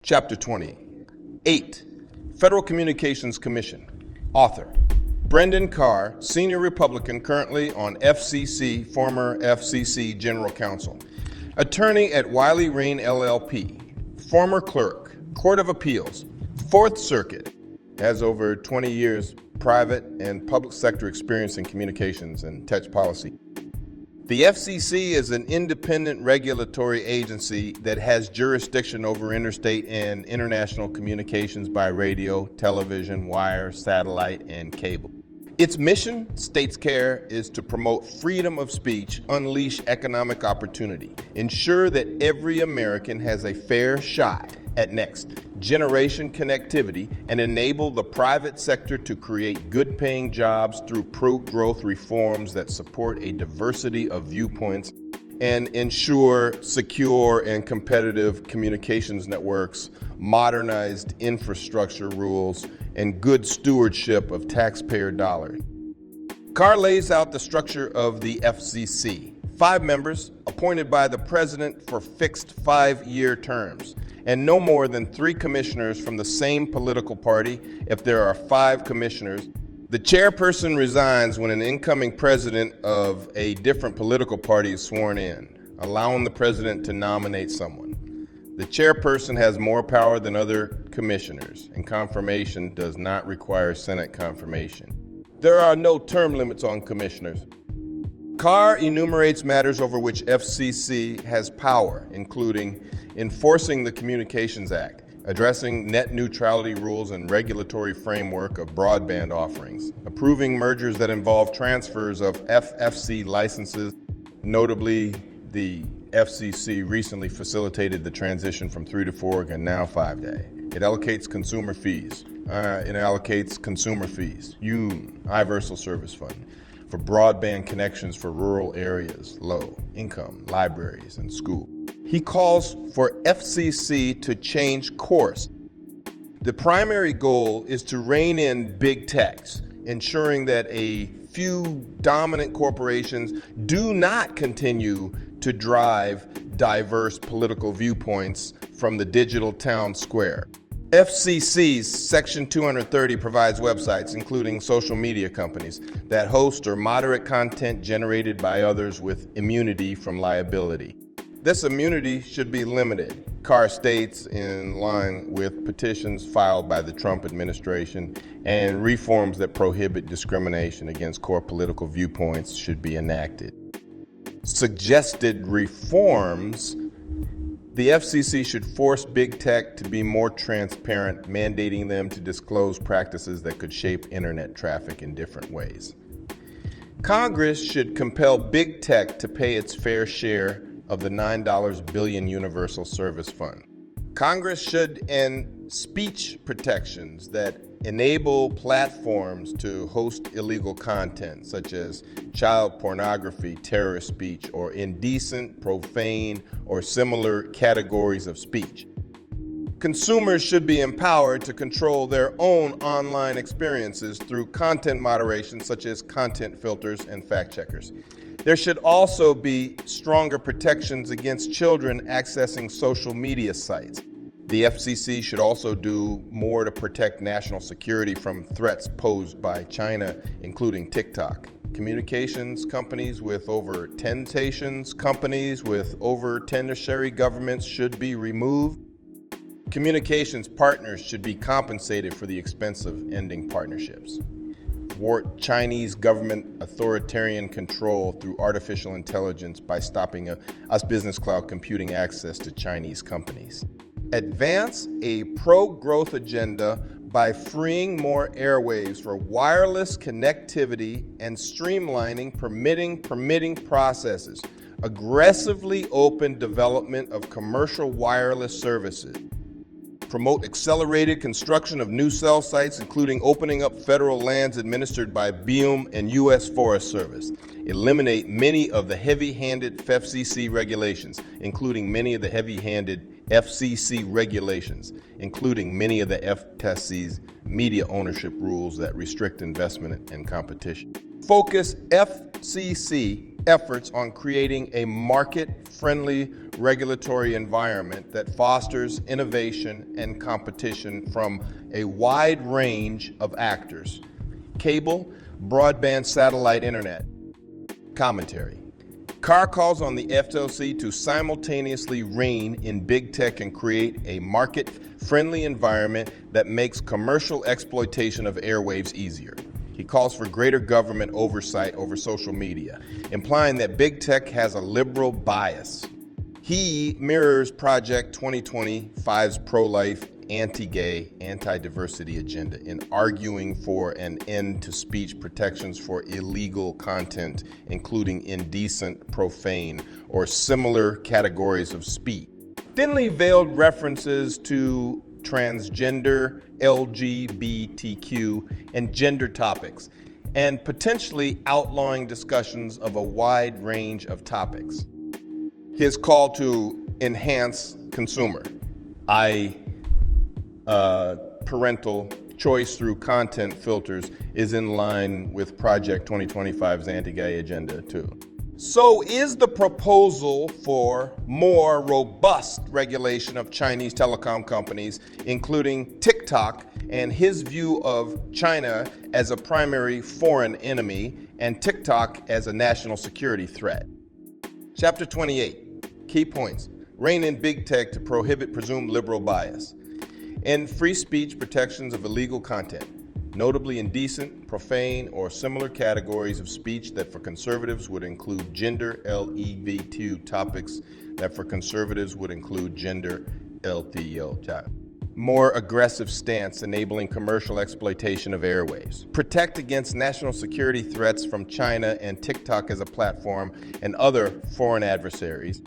Chapter 20. 8. Federal Communications Commission. Author: Brendan Carr, Senior Republican, currently on FCC, former FCC General Counsel. Attorney at Wiley Rein LLP. Former clerk, Court of Appeals, Fourth Circuit. Has over 20 years private and public sector experience in communications and tech policy. The FCC is an independent regulatory agency that has jurisdiction over interstate and international communications by radio, television, wire, satellite, and cable. Its mission, states care, is to promote freedom of speech, unleash economic opportunity, ensure that every American has a fair shot at next generation connectivity, and enable the private sector to create good-paying jobs through pro-growth reforms that support a diversity of viewpoints and ensure secure and competitive communications networks, modernized infrastructure rules, and good stewardship of taxpayer dollars. Carr lays out the structure of the FCC. 5 members appointed by the president for fixed 5-year terms, and no more than 3 commissioners from the same political party if there are 5 commissioners. The chairperson resigns when an incoming president of a different political party is sworn in, allowing the president to nominate someone. The chairperson has more power than other commissioners, and confirmation does not require Senate confirmation. There are no term limits on commissioners. Carr enumerates matters over which FCC has power, including enforcing the Communications Act, addressing net neutrality rules and regulatory framework of broadband offerings, approving mergers that involve transfers of FCC licenses. Notably, the FCC recently facilitated the transition from 3 to 4 and now 5-day. It allocates consumer fees. Universal Service Fund, for broadband connections for rural areas, low income, libraries, and schools. He calls for FCC to change course. The primary goal is to rein in big techs, ensuring that a few dominant corporations do not continue to drive diverse political viewpoints from the digital town square. FCC's Section 230 provides websites, including social media companies, that host or moderate content generated by others with immunity from liability. This immunity should be limited, Carr states, in line with petitions filed by the Trump administration, and reforms that prohibit discrimination against core political viewpoints should be enacted. Suggested reforms: the FCC should force big tech to be more transparent, mandating them to disclose practices that could shape internet traffic in different ways. Congress should compel big tech to pay its fair share of the $9 billion Universal Service Fund. Congress should end speech protections that enable platforms to host illegal content, such as child pornography, terrorist speech, or indecent, profane, or similar categories of speech. Consumers should be empowered to control their own online experiences through content moderation, such as content filters and fact checkers. There should also be stronger protections against children accessing social media sites. The FCC should also do more to protect national security from threats posed by China, including TikTok. Communications companies with over 10 stations, companies with over 10 tertiary governments should be removed. Communications partners should be compensated for the expense of ending partnerships. Thwart Chinese government authoritarian control through artificial intelligence by stopping US business cloud computing access to Chinese companies. Advance a pro-growth agenda by freeing more airwaves for wireless connectivity and streamlining permitting processes. Aggressively open development of commercial wireless services. Promote accelerated construction of new cell sites, including opening up federal lands administered by BEUM and U.S. Forest Service. Eliminate many of the heavy-handed FCC regulations, including many of the heavy-handed FCC regulations, including many of the FCC's media ownership rules that restrict investment and competition. Focus FCC efforts on creating a market-friendly regulatory environment that fosters innovation and competition from a wide range of actors. Cable, broadband, satellite, internet. Commentary. Carr calls on the FCC to simultaneously rein in big tech and create a market-friendly environment that makes commercial exploitation of airwaves easier. He calls for greater government oversight over social media, implying that big tech has a liberal bias. He mirrors Project 2025's pro-life, anti-gay, anti-diversity agenda in arguing for an end to speech protections for illegal content, including indecent, profane, or similar categories of speech. Thinly veiled references to transgender, LGBTQ, and gender topics, and potentially outlawing discussions of a wide range of topics. His call to enhance consumer, parental choice through content filters, is in line with Project 2025's anti-gay agenda too. So is the proposal for more robust regulation of Chinese telecom companies, including TikTok, and his view of China as a primary foreign enemy and TikTok as a national security threat. Chapter 28, key points. Rein in big tech to prohibit presumed liberal bias. End free speech protections of illegal content, notably indecent, profane, or similar categories of speech that for conservatives would include gender, LGBTQ topics that for conservatives would include gender, LTL. More aggressive stance enabling commercial exploitation of airwaves. Protect against national security threats from China and TikTok as a platform and other foreign adversaries.